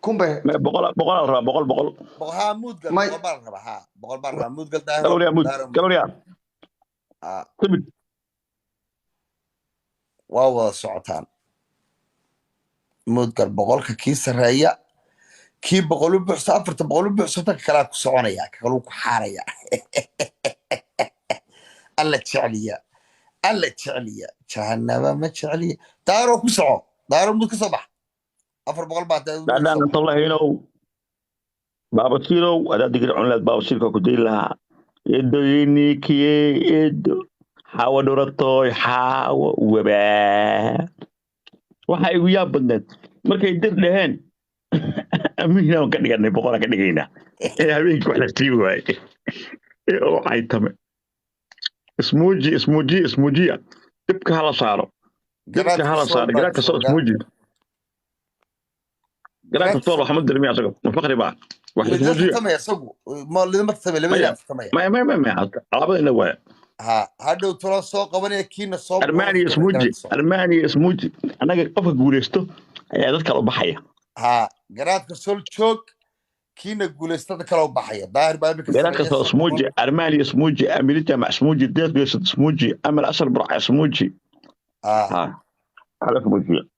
كومبا بقول الرا بقول بقها مود قال ماي بقول بار ها بقول بار مود قال قالوا داهر لي مود داهر قالوا لي تبت واو سعتان مود قال بقول كيس الرأي كي بقولوا بحساب فرت بقولوا بحسابك كلام كسرانية كلام كحارية الله تشعلية الله تشعلية جهنم ما تشعلية دارو كسران دارو مود كصباح أفر بقول بعد لا نطلع هنا بابا كيلو أنا دقيقة عملت بابا شركة كدير لها يدو ينيكي يدو حاول رطوي حاول وبا waxay ugu yaab badneed markay dir dhaheen amiina ka dhiganay boqol ka dhigayna habeenkii wax la sii waayay waxay tame ismuuji dibka hala saaro garaadka soo ismuuji garaadka soo waxma dirmi asaga mafaqri baa wax ismuuji تمام يا سقو ما اللي ما تسمي لما تسمي ما labada waa ها هذا ترى سوق قبل كينا صوب armani ismuuji anaga qofka guuleysto ayaa dadka u baxaya ها قرات سول تشوك كينا قولستك كلو بحية ظاهر بابك garaadka soo ismuuji armani ismuuji amilita ma ismuuji deed geeso ismuuji amal asal burca ismuuji ها على اسموجي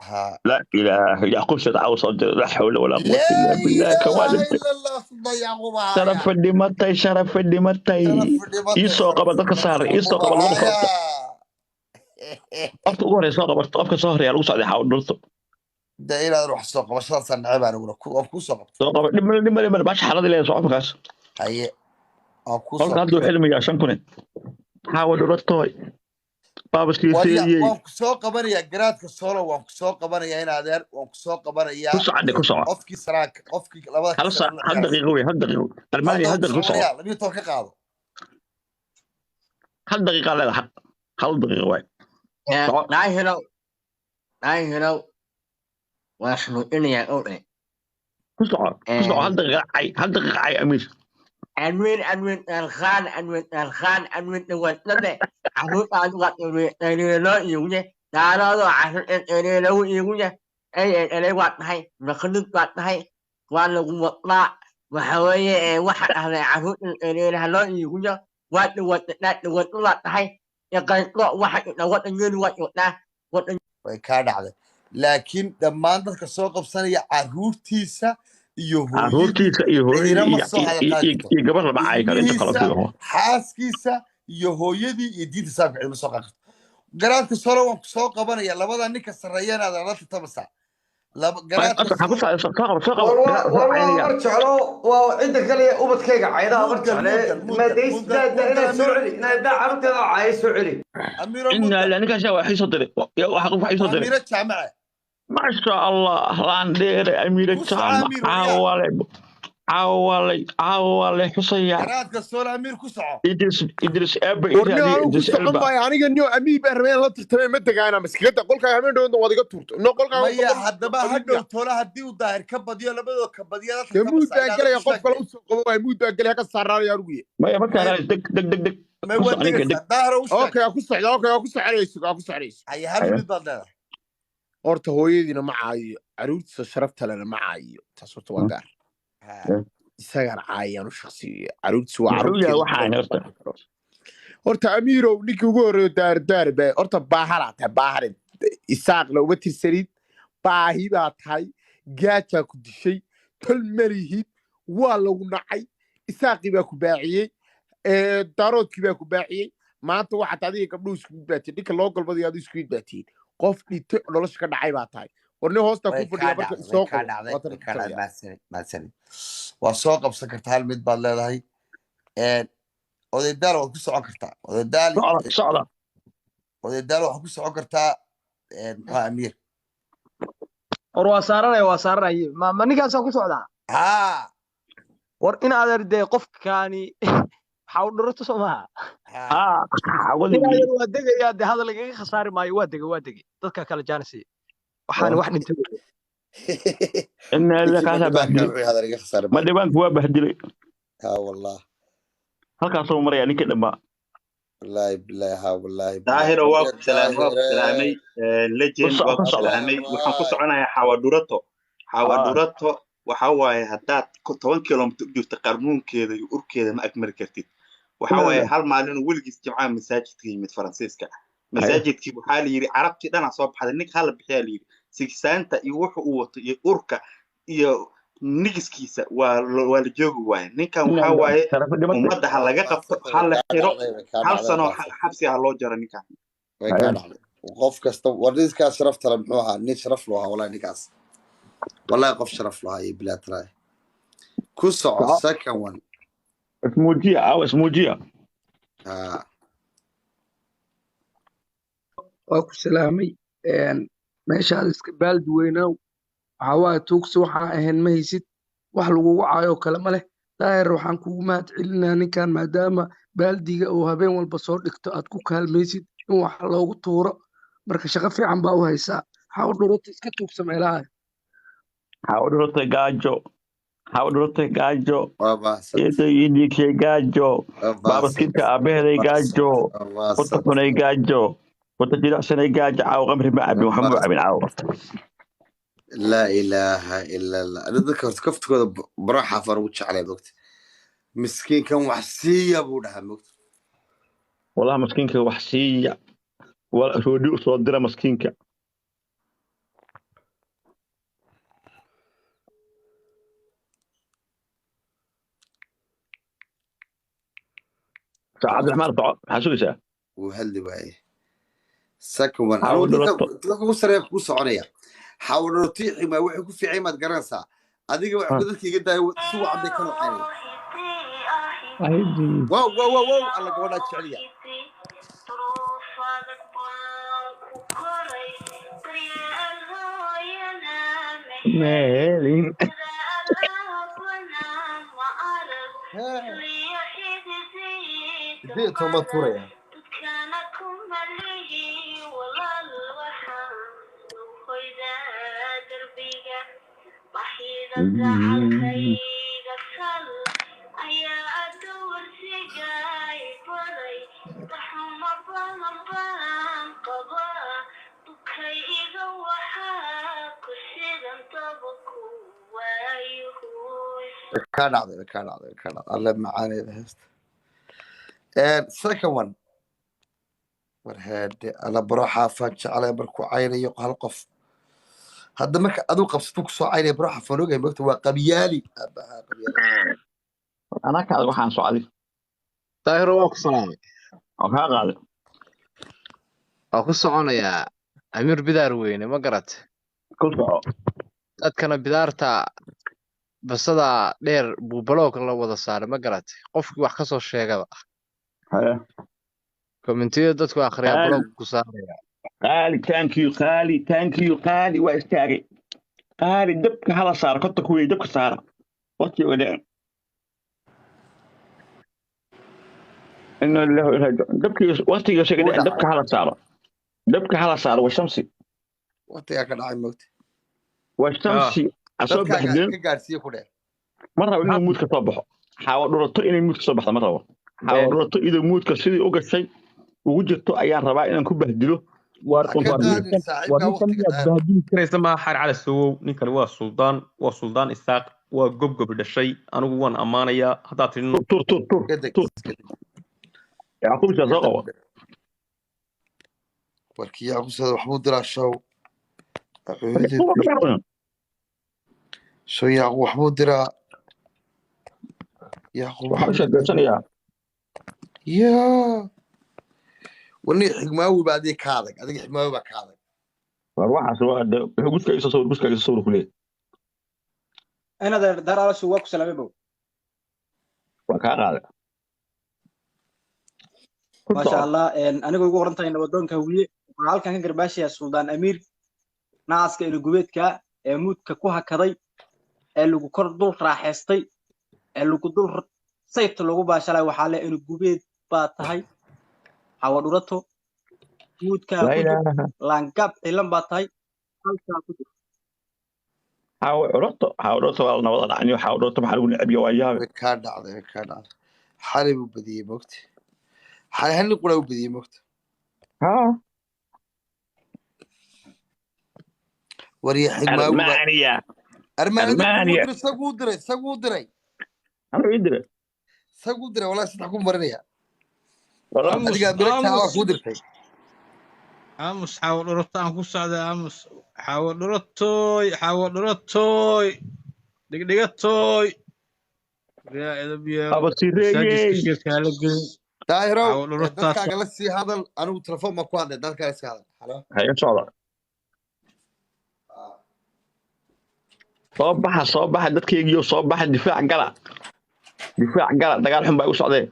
ها لا اله يعقوب شتعاو صدر لا حول ولا قوه الا بالله كمان الا الله صدق شرف الدمتي يسوق قبل ذاك صار يسوق قبل ذاك أفت أقول سوق قبل طاف كصهر يا لوسع يحاول نرتب ده إلى روح السوق مش خلاص نلعب أنا ولا كو سوق قبل لما باش حرد لي سوق فكاس هي كو سوق هذا حلمي عشان كنت حاول نرتب بابا سيسي سوق قبل يا جرات كسولة وسوق قبل يا هنا دير وسوق قبل يا كسعة أفكي سراك أفكي لبضك خلاص هذا دقيقة الماني هذا دقيقة لم يتوقع هذا هل دقيقة لا حق هل دقيقة واحد ناي هلو واسمو إني يا أولي كسعة هل دقيقة عي أمير أنوين الخان نوات نبي عروض عروض لا يوجد لا عشان لو يوجد أي وقت هاي نخلط وقت هاي ولا وطلع وحوي واحد على عروض لا يوجد وقت لا هاي يقال واحد وقت يوجد وقت كان هذا لكن لما عندك السوق بسنة عروضتيسا عروضتيسا قبل ما عايك انت خلاص حاسكيسا يهويدي يديد سابع المسوق قرات كسولو وسوق قبل يا لبدا نيك السريان هذا لا تتبسع لا قرات والله مرجع له وعندك لي وبتكيق عيدا مرجع عليه ما ديس دا سعري دا عرفت عاي سعري إن لأنك شو حي صدري يا واحد حي صدري أميرة جامعة ما شاء الله لان دير أميرة جامعة عوالي حصية قرات كسولو أمير كسعة إدرس أبي إدرس ألبا يعني كنيو أمي برمين لا ترتمي متى أنا مسكتة قول كا يعمل دون وادي قطورت نو قول كا ما حد ما هدو تولا هدي وظاهر كبديو لبدو كبديو يموت أكل يا قف كلا وسق يموت أكل هكا صار يا روي ما يمتى دق ما يودي ظهر وش أوكي أكو سعريس أي هل بدل أرت هويدنا معاي عروض شرفت لنا معاي تصورت وقار isagan caayaan shakhsi caruurtiisu waa caruurtii waxaan horta amiiro ninkii ugu horeeyo daar baa horta baaharin isaaqna uma tirsanin baahi baa tahay gaajaa ku dishay tol malihid waa lagu nacay isaaqii baa ku baaciyey daaroodkii baa ku baaciyey maanta waxaad adiga gabdhuhu isku midbaatiin ninka loo galbadayo adu isku midbaatiin qof dhintay nolosha ka dhacay baa tahay warni hoosta ku fadhiya marka soo qabo وسوق بسكرت هالميد بالله هاي ودال وحكو سocon kartaa ودال وحكو socon kartaa waa Amir waa saaranay ma ninkaas ku socdaa war in aad arday qofkaani waxa uu dhurto Soomaa waa degaya hadal laga khasaari maayo waa degay dadka kala jaansi waxaan wax dhintay إن هذا كان بهدلي ما دبان هو بهدلي والله هل كان صوم مرياني كده ما والله بالله والله ظاهر وقت سلامي لجن وقت سلامي وحن كسعنا يا حوادرته xawadurato waxa waaye haddaad 10 kilomitir u jirto qarmuunkeeda iyo urkeeda ma agmari kartid waxa waaye hal maalin weligiis jimcaha masaajidka yimid faransiiska masaajidkii waxaa la yidhi carabtii dhanaa soo baxday ninka hala bixiyaa la yidhi sigisaanta iyo wuxu uu wato iyo urka iyo nigiskiisa waa la joogi waaye ninkan waxaa waaye ummadda ha laga qabto ha la xiro hal sano xabsi ha loo jaro ninkan way ka dhacday qof kasta wardiiska sharaf tala muxuu ahaa nin sharaf loo ahaa wallahi ninkaas wallahi qof sharaf loo ahaa bila tray ku soco second one اسموجيا waa ku salaamay meeshaad iska baaldi weynaaw waxaa waaye tuugsi waxaan ahayn ma haysid wax lagugu caayo kale ma leh daahir waxaan kugu mahad celinaa ninkan maadaama baaldiga uu habeen walba soo dhigto aad ku kaalmaysid in wax loogu tuuro marka shaqo fiican baa u haysaa waxaa u dhurata iska tuugsa meelaha حاولت جاجو يديك جاجو بابسكينك أبهري جاجو وتكوني جاجو وتجي سنة جاجو أو غمر معبي محمد عبد العوض لا إله إلا الله أنا ذكرت كفت كذا براحة فروتش على وقت مسكين كان وحسية بودها وقت والله مسكينك وحسية ولا هدوء صدر مسكينك عبد الرحمن طعم حاسوسه وهل باي سكون لك وسريب ku soconaya xawlo tiixi ma wuxuu ku fiicay mad garanaysaa adiga wax dadkii iga daay suu cabay kan waxay wow alla gabadha jeceliya مالين دي توما توريا كان الله معاني هست second one warheed ala baraha faaji ala barku caynayo hal qof hadda marka adu qabsato ku soo caynay baraha faroogay magta waa qabiyaali أنا كذا وحان سعدي daahir waa ku salaamay وها قاعد waa ku soconaya amiir bidaar weyne ma garat كل ساعة dadkana bidaarta basada dheer buu bloog la wada saaray ma garat qofkii wax ka soo sheegaba هيا kommentiyo dadku akhriya bloog ku saaraya قالي قالي واستاغي قالي دبك هلا صار كنت كوي دبك صار وقتي ولا إنه اللي دبك وقتي يشقد دبك هلا صار والشمسي waqtiga ka dhacay magta والشمسي أصبح dadka ka gaarsiyo ku dheer مرة إنه موت كصبح حاول رطو إنه موت كصبح مرة حاول رطو إذا موت كسيدي أوجد شيء ووجدته أيام ربع إنه كوب بهدله ما حار على السوق نكر وسلطان إساق وجب بالشيء أنا وان أمانية هذا إنه طور يعقوب جزاء warkii yacquub sada waxbuu diraa show yacquub waxbuu diraa yacquub yaa wani xigmaawi baa adii ka adag adiga xigmaawi baa ka adag waxaas guska isa sawir ku leeyahay أنا دار على سواك سلامي بو waa kaa qaaday ما شاء الله أنا قلت قرنت إن ودون كهولي وعال كان قرباشي السلطان أمير ناس كإلى جوبيت كا موت ككوها كذي اللي كور دول راح يستي اللي كدول سيت اللي جوباش على وحالة إلى جوبيت باتهاي حاولورته موت كا لانكاب إلهم باتهاي حاولت والله والله عني وحاولت بحلول أبي وياه كان عظيم حالي بدي وقت حالي هل نقول بدي وقت ها وريح المعنية ألمانيا سقودري أنا يدري والله سنحكم مرنيا والله أديك أمريكا هوا كودرتي أمس حاول رتان كوسعد أمس حاول رتوي دقيقتوي يا إذا بيا أبو مساجد سيري كيس كالجين دايرو حاول رتات دادكا جلسي هذا أنا تلفون ما كوان دادكا جلسي هذا حلو هاي إن شاء الله صباح dadkaygiiyo soo baxa difaac gala dagaal xun bay u socdeen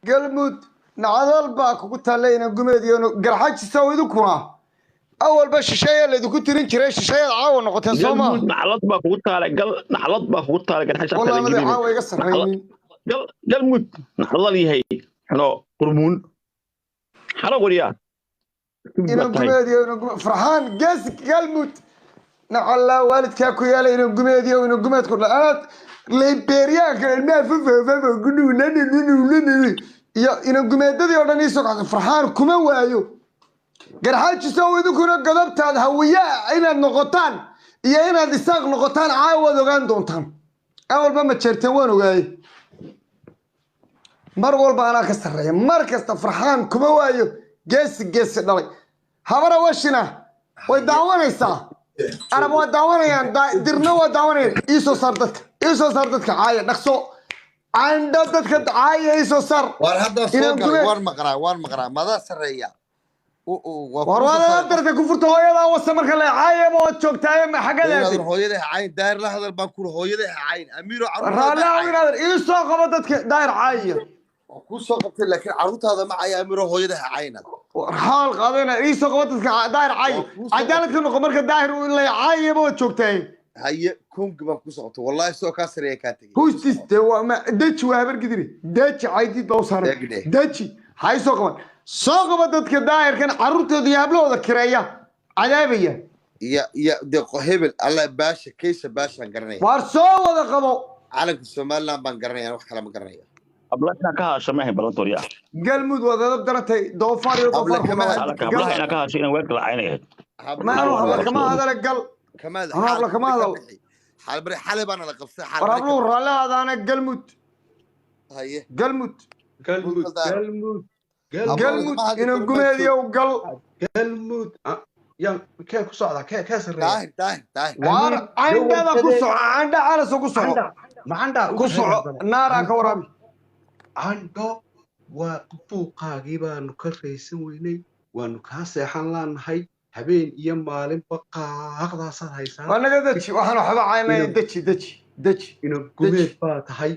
galmud nacdal baa kugu taalayna gumeediyo garxajisa idinkuna awalba shisheeya laydinku tirin jiray shisheeyad caawa noqoteen soo maaha naclad baa kugu taala garxajisa wallahi caawa iga sarreynin galmud nacdal yahay xano qurmuun xalo wariyaa inaan gumeediyo farxaan gees galmud nacalla waalidkaa ku yaala inaan gumeediyo inaan gumeedku dhacad liberyaanka ilmaha fafafafa gunuunananananani iyo inaan gumeedadii oo dhan ii soo kacday farxaan kuma waayo garxaajiso idinkuna godobtaad hawiyaa inaad noqotaan iyo inaad isaaq noqotaan caawaad ogaan doontaan awalba ma jeerteen waan ogaayey mar walba anaa ka sarreeya mar kasta farxaan kuma waayo geesi dhalay habara washina way daawanaysaa arab waa daawanayaan dirna waa daawanayaan iisoo saar dadka caaya dhaqso candho dadka caaya iisoo saar war hadda soo galay waan maqraa madaa sarreeya war waada darta ku furta hooyadaa wasa marka la caayaba waad joogtaaye ma xagadaasi hooyada cayn daayir la hadal baan ku hooyada cayn amiiro raalaa iisoo qabo dadka daayir caaya ku soo qabtay laakiin caruurtaada ma caya amiro hooyada cayna xaal qaadana iisoo qabo dadka daahir caay cadaalad ka noqo marka daahir uu la caayaba waad joogtay haye kungi baan ku soo qabtay wallahi soo ka sareeya ka tagay hustiste waa ma daji waa habar gidiri daji caydid baa saaray daji hay soo qaban soo qabo dadka daahirkan caruurtooda iyo hablooda kireeya cadaabaya ya de hebel alla baasha kaysa baasha garanaya war soo wada qabo calanka Soomaaliland baan garanaya wax kale ma garanaya ablaha ka haashamahay balantooriya galmud wadada dartay doofaar iyo doofaar ablaha ka haashina way kala caynayeen ma habla kama hadal gal habla kama hadal xal baan la qabsay xal rablu raalaadana galmud haye galmud inaan gumeediyo gal galmud yan kee ku socda kee sarreeya daahir war candada ku soco canda calaso ku soco ku soco naara ka warabi candho waa buuqaagii baanu ka raysan weynay waanu kaa seexan laanahay habeen iyo maalinba qaaqdaasaad haysaa waa naga deji waxaan waxba caynay deji ina gumeed baa tahay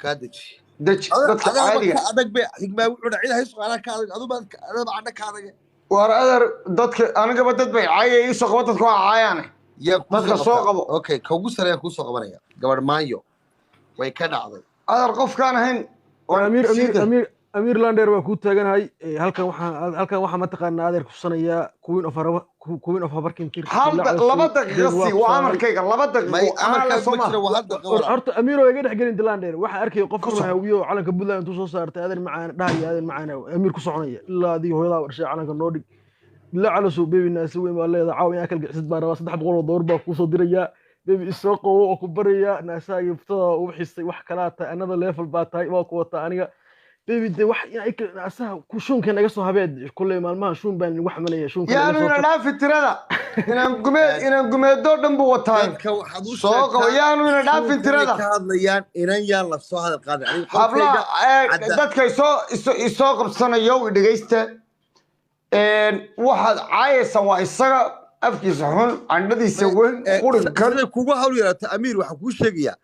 ka deji dadka caadiga adag be xigmaa wuxuu dhacay hayso ana ka adag adu baad candho ka adag war adar dadka anigaba dad bay caayay ii soo qabo dadku waa caayaan dadka soo qabo okay ka ugu sareeya ku soo qabanaya gabadh maayo way ka dhacday adar qofkaan ahayn أمير لاندر وكوتاجن هالكان وحنا متقنا هذا الكوسانية كوين أوف هبركين كير حال لبضك غسي وعمر كيك لبضك عمر كيك أرت أمير ويجد حقين لاندر واحد أركي قفنا هويه على كبلا أنتو صارت هذا معنا داعي هذا معنا أمير كوسانية لا دي هو لا ورشة على كنودي لا على سو بيبي الناس وين ما الله عاون ياكل قصد بارا صدح بقول دور باكو صدرية بيبي السوق وكبرية ناس يفتى وحسي وحكلات أنا ذا ليفل باتاي واكو تانية بيبي ده واحد يعني أساه كوشون كان يقصو هبيد كل ما الماء شون بين واحد مليه شون كان يعني أنا لا في الترى إن قمة دور دم بوتان سوق يعني أنا لا في الترى هذا يعني إن يلا في هذا القادر يعني حبلا دتك يسوق بسنة يوم دقيسته إن واحد عايز سواء الصقر أفكي صحون عندي يسوون قرن كذا كوبا هولي أمير وحكوش شقيا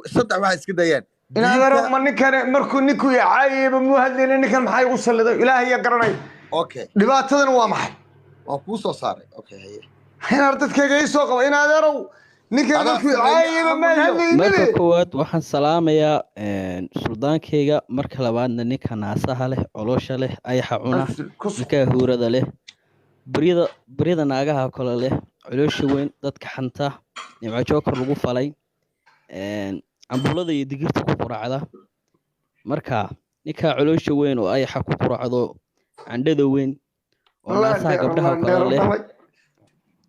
صدق واحد كده يعني إن هذا من كان مركون نكو يعايب مهدين إن كان محي وصل له إلهي يقرني أوكي دبعت هذا وامح وقوسه صار أوكي هي هنا ردت كي يسوق إن هذا رو نكان نكو يعايب ما هدين مركا كوات وحن سلام يا سلطان كيغا مركا لبادنا نكا ناسها له علوشة له أي حعونا نكا هورة له بريدا ناقها كلا له علوشة وين دادك حنتا نبع جوكر لغو فالي ambulada iyo digirta ku quraacda marka ninka caloosha weyn oo ay xaq ku quraacdo candhada weyn oo naasaha gabdhaha kala leh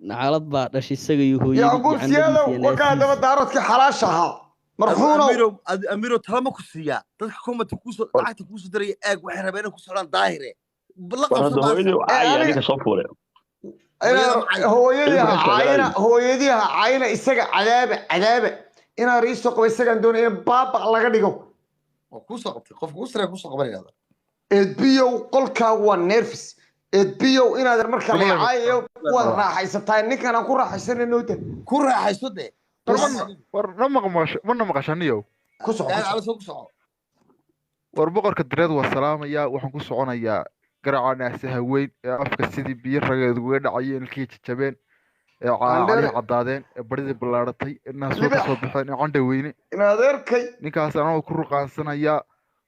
nacalad baa dhashay isaga iyo hooyadii yacquub siyaalow wakaa daba daaradka xalaasha ahaa marxuunow amiro talama ku siiyaa dadka komata kuusoo lacagta kuusoo daraya eeg waxay rabeen inay ku socdaan daahire la hooyadiiha cayna isaga cadaaba inaa riiso qabo isagaan doonay in baaba laga dhigo kuusoo qabtay qofka ugu sarreeya kuusoo qabanayada edbiyow qolkaagu waa nerfis edbiyow inaad marka la caayayo waad raaxaysataa ninkan aan ku raaxaysanayno ku raaxayso dee mana maqashaniyow ku soco war boqorka direed waa salaamayaa waxaan ku soconayaa garaca naasaha weyn ee afka sidii biyo rageed uga dhacayeen ilkii jajabeen ee caalii caddaadeen ee baridii ballaaratay ee naasoo ka soo baxeen ee candha weyne ninkaas anagoo ku ruqaansanayaa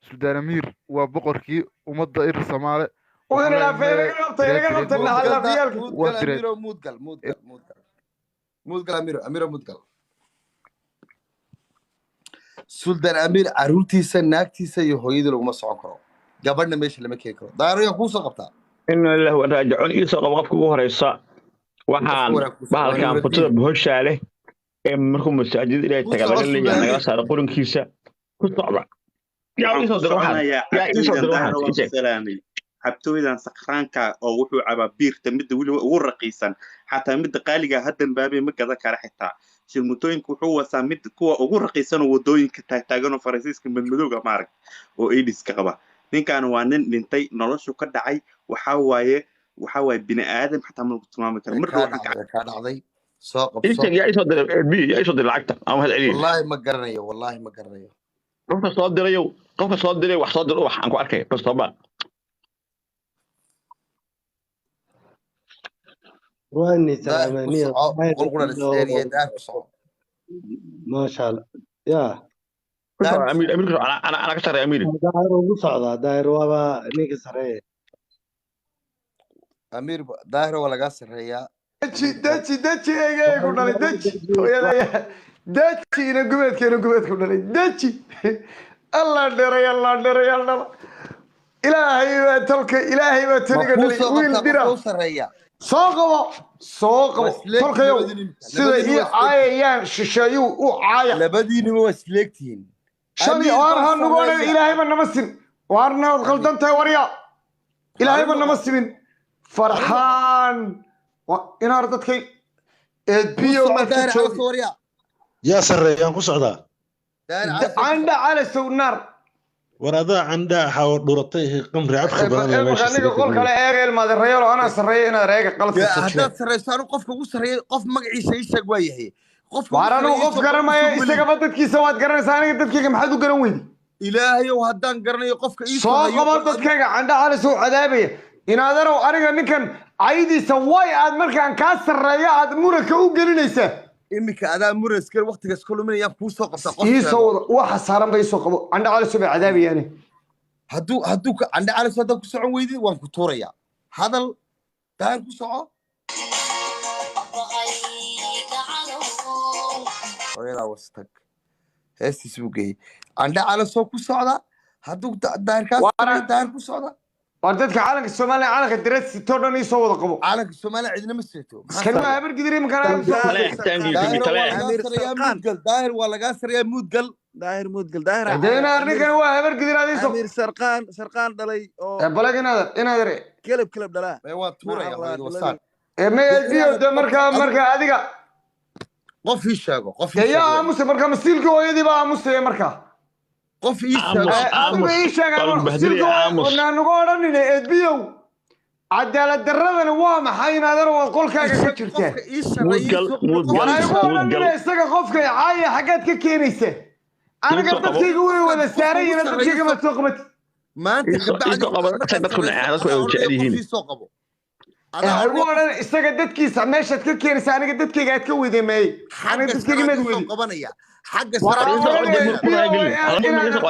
suldaan amiir waa boqorkii ummadda ir soomaale suldaan amiir caruurtiisa naagtiisa iyo hooyadii laguma socon karo gabadhna meesha lama keeni karo daariga kuusoo qabtaa ina lillahi wa raajicuun iisoo qabo qofka ugu horeysa waxaan bahalkan futada bohoshaa leh ee markuu masaajid ilaahay taga laga leeyahay nagala saaro qurankiisa ku socda xabtooydan sakraanka oo wuxuu cabaa biirta midda weliba ugu raqiisan xataa midda qaaliga haddan baabee ma gadan kara xitaa shirmutooyinka wuxuu wasaa mid kuwa ugu raqiisan oo wadooyinka taagtaagan oo faransiiska madmadowga maarag oo aidiska qaba ninkan waa nin dhintay noloshu ka dhacay waxaa waaye bini aadam xataa ma lagu tilmaami karo mar dhow ka dhacday soo qabso yaa isoo diray lacagta ama had celiyo wallahi ma garanayo qofka soo diray wax soo diro wax aan ku arkay bastaba واني سلامانية ما شاء الله يا امير انا كسر يا امير داير وصعدا داير وابا نيك سريه امير داير ولا قاصر يا دجي ايغا كودلي دجي ina gumeedka kudhalay دجي الله ديري ilaahay waa taniga dhalay wiil dira soo qabo tolkayow sida ii caayayaan shisheeyuu u caaya labadiinaba waa isleegtihiin shani waarha nugoona ilaahayba nama sin waarna waad qaldan tahay warya ilaahayba nama simin farxaan inaar dadkay eedbiyo yaa sarreeyaan ku socdaa candha cala sownaar وردا عندها حاول دورتي قمري عفخ بدل ماشي aniga qol kale eegeel maadareeylo ana sareeyay inaad reega qalad hada sareeysan qofka ugu sareeyay qof magaciisa isag waa yahay qofka waarano qof garamaya isaga dadkiisa waad garanaysaa aniga dadkayga maxaad u garan weydi ilaahayow haddaan garanayo qofka ii soo qabo dadkayga candha cali soo cadaabaya inaadaro aniga ninkan caydiisa way aad markaan ka sareeyo aad muranka u gelinaysaa imika adaa muraskar waqtigaas kuluminaya ku soo qabta qof soo waxa saaran bay soo qabo candha cali soo cadaabiyaan hadduu candha cali soo ku socon weydi waan ku tuuraya hadal daan ku soco hooyada wastag heestis buu geeyey candha cali soo ku socda hadduu daan ku socda وردتك عالم الصومالي عالم درس تورني صوت قبو عالم الصومالي عندنا مسيتو كانوا عبر قدري مكان داهر ولا قاصر يا مودقل داهر دينا ارني هو عبر قدري هذه امير سرقان دلي بلاك نادر كلب دلا ايوا تورا يا وصال ما يديو ده مركا اديغا قف يشاغو قف يا امس مركا مسيلك ويدي با امس مركا قف يشاغو nagu odhanin eedbiyow cadaalad daradana waa maxay inaadar waad qolkaaga ka jirtaa wanaygu odhanina isaga qofka caaya xaggaad ka keenaysa aniga dadkayga way wada saaran yihiin dadkayga maad soo qabati hagu odhan isaga dadkiisa meeshaad ka keenaysa aniga dadkayga aad ka wedemeeyey aniga dadkayga maad wedi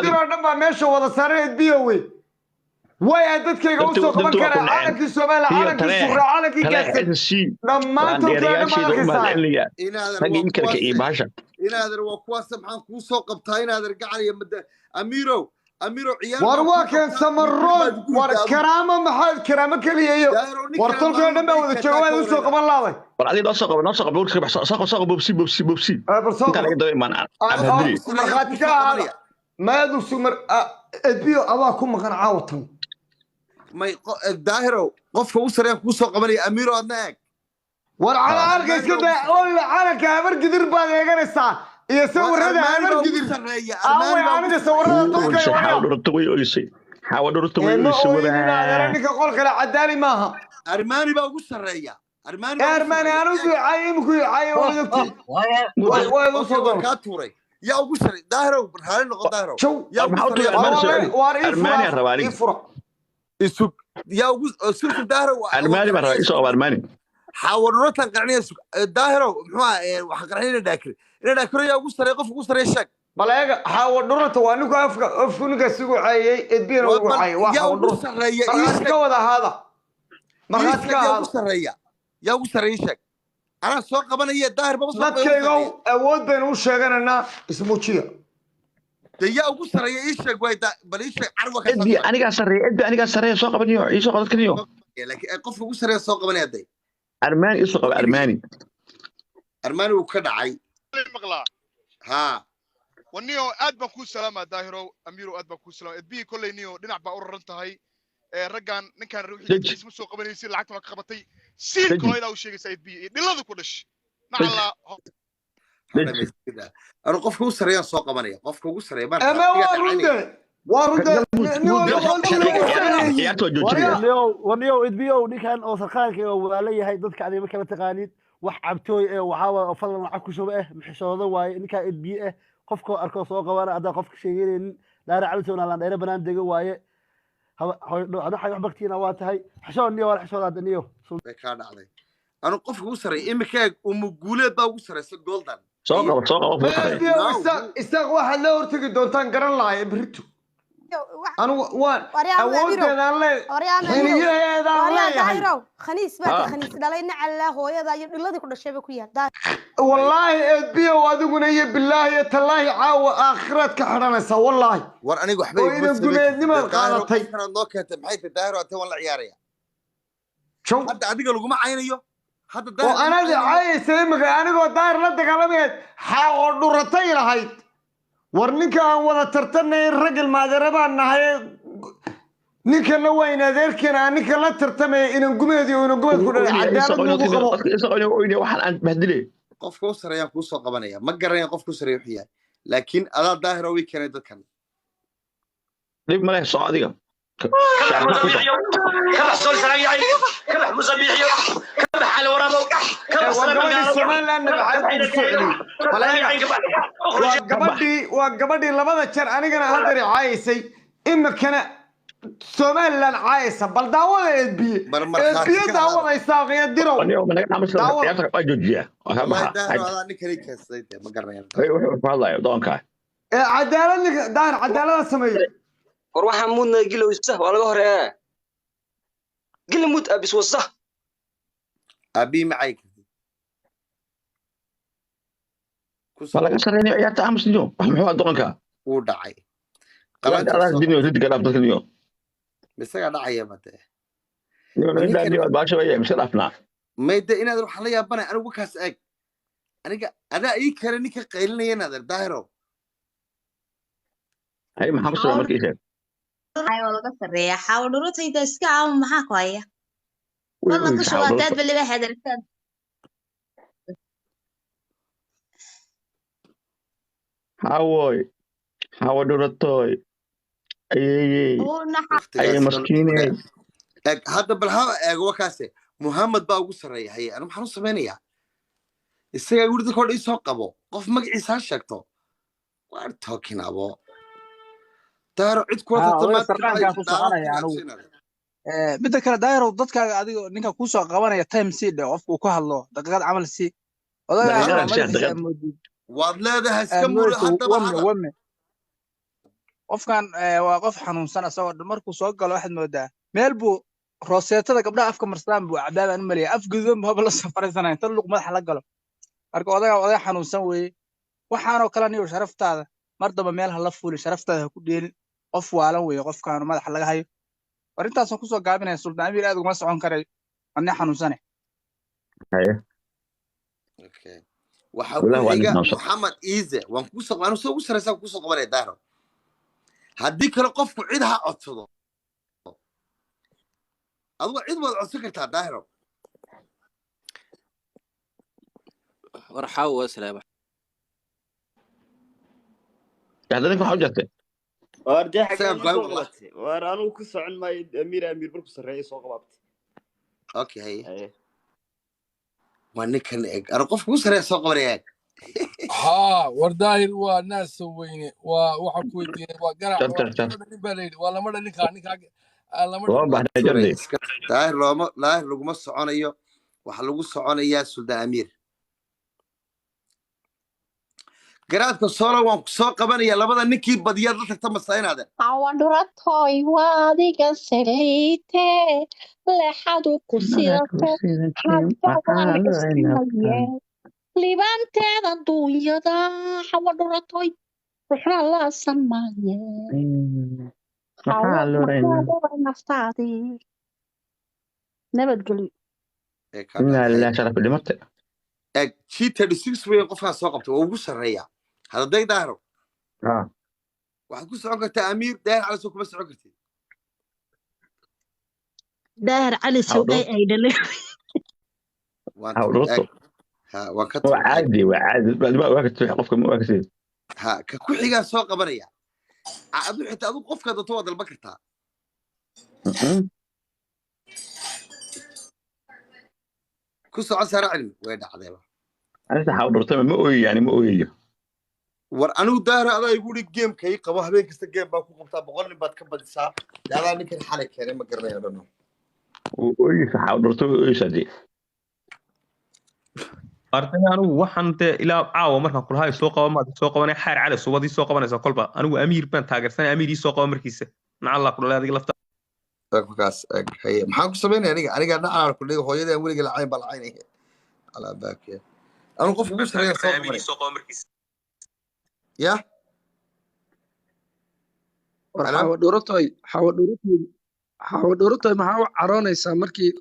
diroo dhan baa meesha wada saaran eedbiyow wey way dadkayga u soo qaban karaa caalamkii Soomaaliya caalamkii Suura caalamkii gaasay dhamaantood inaadan waa kuwaas maxaan kuu soo qabtaa inaadan gacal iyo mada amiirow أميرو عيال warwaakeen samarood war karaamo maxaad karaamo keliyayo war tolkeen dhan baa wada jooga waa soo qaban laaday war adiga noo soo qabo soo bobsi inta laga daba imaan abadri markhaati ka ahaada maadu sumar edbiyo adaa ku maqan caawatan may daahiro qofka u sareen ku soo qabanaya Amiro adna eeg war cala halka iska daa oo calanka habar gidir baad eeganaysaa iyo sawirada habar gidir away aniga sawirada tolkeen xawa dhurta way oysay wada ninka qol kale cadaali maaha Armani baa ugu sareeya Armani aanu ducay imku yahay oo dadkii way u soo doon ka tuuray yaa ugu sareey daahiro hal noqon daahiro yaa Armani rabaani isug yaa ugu sulku daahiro Armani baa isoo Armani xawaduratan qarniya daahiro muxuu waxa qarnina daakir ina daakiro yaa ugu sareey qof ugu sareey shaq balaga xawadurata waa ninku afku ninka sugu caayay edbiina ugu caayay waa xawadurata iska wada hada markaad ka ugu sareeya yaa ugu sareey shaq ana soo qabanaya daahir baba soo dadkayga awood baan u sheeganana ismuujiya yaa ugu sareeya ii sheeg way bal ii sheeg carwa ka edbi aniga sareeya soo qabanayo ii soo qadkaniyo laakiin qof ugu sareeya soo qabanaya day Armani ii soo qab Armani uu ka dhacay maqlaa ha waniyo aad baan ku salaama daahiro Amiro aad baan ku salaama edbi kulay niyo dhinac baa u raran tahay raggan ninkan ruuxii isma soo qabanaysi lacagta ka qabatay siilka hooyada u sheegaysa edbi dhiladu ku dhash nacala أنا قف كوسر يا سوق مني قف كوسر يا بارك أما وارد ونيو إدبيو نكان أو سرقانك أو علي هاي ضدك عليه مكان تقاليد وحبتوي وحاول أفضل معك شو بقى محشوده واي نكان إدبيه قف كو أركو سوق وانا أدا قف شيء لا رعلتونا لان أنا بنان دقوا واي هذا حاجة حبكتينا واتهاي حشون نيو ولا حشون هذا نيو كان علي أنا قف كوسر إمكان ومقولة باوسر سجولدان soo qabo isaaq waxa la hortagi doontaan garan lahaay brito anu waan awoodeedaan leeyahay khaniis baa khaniis dhalayna alla hooyada iyo dhiladii ku dhashay ku yahay wallahi edbiyo adiguna iyo billahi tallahi caawa aakhiraad ka xidhanaysa wallahi war anigu waxba igu gumeednimo qaadatay noo keentay maxay daahiro ata wala ciyaaraya hadda adiga lagu ma caynayo وأنا عايز سيمك أنا قلت داير لا تكلمت حاول درتي لهاي ورنيك ولا ترتني الرجل ما دربا النهاية نيك وين ذلك أنا نيك لا ترتمي إن قمدي وإن قمد كل عدالة واحد أنت بهدلي قف كوسر يا كوسر قبنية ما قرر قف كوسر يحيى لكن أنا ظاهر وي كان كان ليك ملاك صعيدة كبح صول سريعي كبح مصبيحي كبح على ورابو كبح وقبدي السمان لأن بعد السعودي وقبدي لبضة شر أنا كنا هذا عايسي إما كان سمان لأن عايسة بل داوة إدبي داوة يساق يديرو داوة يترك أجوجيا والله داهر هذا نكريك السيدة ما قرر والله دونك عدالة داهر عدالة سمية وروح مودنا قلوا يسه ولا قهر قل موت أبيس وصه أبي معك والله كسر يعني يا تأمس اليوم محمد دونك ودعي قلت أنا الدنيا رد قلب ذاك اليوم بس أنا دعي متى من ده اليوم باشا ويا مش رافنا ما يدي إنا نروح عليا بنا أنا وكاس أك أنا أي كرني كقيلني أنا ظاهره هاي محمد سلام مركزين أيوة والله كسر حاول نروتي تسكع عم محاك وياه والله كل شواتات باللي بحد الكتاب حاول نروتي أي مسكينة هذا بالها وكاسة محمد باو سريع هي أنا محروس منيا السيا يقول ذكر إيش هقبو قف مقعي ساشكتو we're talking about تارو عد كرة midda kale daayro dadkaaga adiga ninka ku soo qabanaya time seed qofku ku hadlo daqiiqad amal si waad leedahay iska mur hadda qofkan waa qof xanuunsan asagoo markuu soo galo waxaad moodaa meel buu rooseetada gabdhaha afka marsadaan buu cabdaadan u maleeyay af gududan buu la safaraysanay tan luq madax la galo marka oday xanuunsan weeye waxaanoo kale niyo sharaftaada mar daba meel hala fuuli sharaftaada ku dheelin qof waalan weeye qofkaanu madaxa laga hayo arrintaasoo kusoo gaabinaya suldaan amiir aad uguma socon karayo anna xanuunsane haye waxa ku والله وانا xiga نوصل Muhammad Iise waan ku soo qaban soo sareysa ku soo qabanay daaro haddii kale qofku cid ha codsado adigu cid wad codsan kartaa daaro warxaw wasalaam هذا حاجته warjay xagee سلام ma قاي soo والله qabatay war anigu ku socon maayo amiir markuu sareeyo soo qabatay okay ما نكن انا قف ku sarey soo qabanay ها ورداهر وناس وين وwaxa ku weydiiyay waa garac waa lama dhalin lama والله جردي daahir laguma soconayo waxa lagu soconayaa Suldaan Amiir garaadka soo waan ku soo qabanaya labada ninkii badiyaa la tagta masaynaade awaduratoy waadiga sareyte leexadu ku sidate libanteeda duunyada awaduratoy ruxna la samaaye naftaadi nabadgelyo لا شرف دمرت ag cheater 6 way qofka soo qabtay oo ugu sareeya hada day daahro waxa ku socon kartaa Amiir daahir cali soo kuma socon kartid daahir cali soo ay dhalay وكتب وعادي ما وقت قفك ما وقت ها كحيغا سو قبريا ادو حتى ادو قفكا دتو ودل بكرتا كسو عسر علم وين دحديبا انا تحاول برتم ما اوي يعني ما اوي war anigu daahir adaa igu dhig game kay qabo habeen kasta game baa ku qabtaa 100 nin baad ka badisaa daadaa ninkan xalay keenay ma garanayo dhano اوي تحاول برتم اوي sadii arday anigu waxaan ilaa caawa markaan kulahay soo qabanay xaar cali suwadii soo qabanaysa kolba anigu amiir baan taageersanay amiir soo qaba markiisa nacalla ku dhalay adiga lafta kaas hay maxaan ku sameynaa aniga nacalla ku dhigo hooyada weliga la cayn bal caynay ala baakiya anigu qof ugu sareeyo soo qaba markiisa ya xawadhuuratoy maxaa u caroonaysaa markii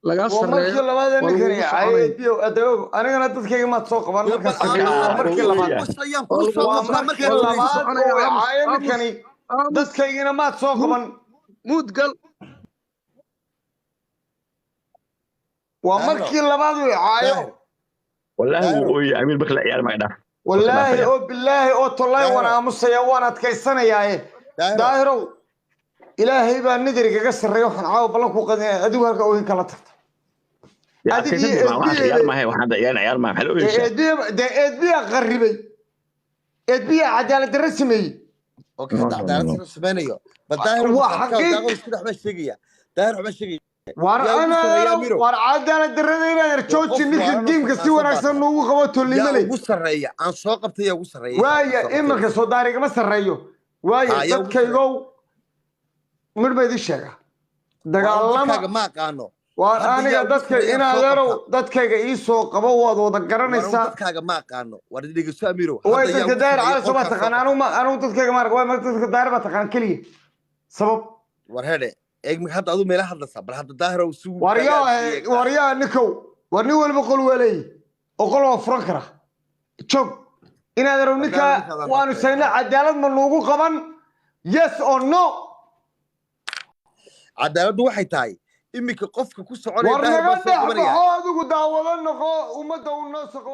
laga sareeyo labada ninkan aybiyo adago anigana dadkayga ma soo qaban markii labaad ninkani dadkaygina ma soo qaban mudgal waa markii labaad way caayo wallahi ooy amiir bakla ciyaar ma dhaaf wallahi oo billahi oo tolay wana aamusaya waan adkaysanayaaye daahirow ilaahay baa nidrigaga sareeyo waxaan caawa ballan ku qadinay adigu halka ooyin kala tagta edbiya qaribay edbiya cadaalad darro sameeyey war cadaalad darrada inaad jooji ninka diimka si wanaagsan nuugu qabo tolnimale waaya imanka soo daarigama sareeyo waaya dadkaygow midba idin sheega dagaalama waa aniga dadka inaadeerow dadkayga ii soo qabo waad wada garanaysaa dadkaaga ma aqaano war dhigayso amiiro way dadka daahir cali soo baa taqaan anigu dadkayga ma arag waa dadka daahir baa taqaan keliya sabab war hede eegmi hadda adu meelaha hadlaysaa bal hadda daahirow sugu waryaa nikow war nin walba qol weelay oo qol waa furan kara joog inaadeerow ninka waanu sayna cadaalad ma nuugu qaban yes or no cadaaladdu waxay tahay imika qofka ku soconaya war naga dhex baxo adigu daawado noqo ummadda u noo soqo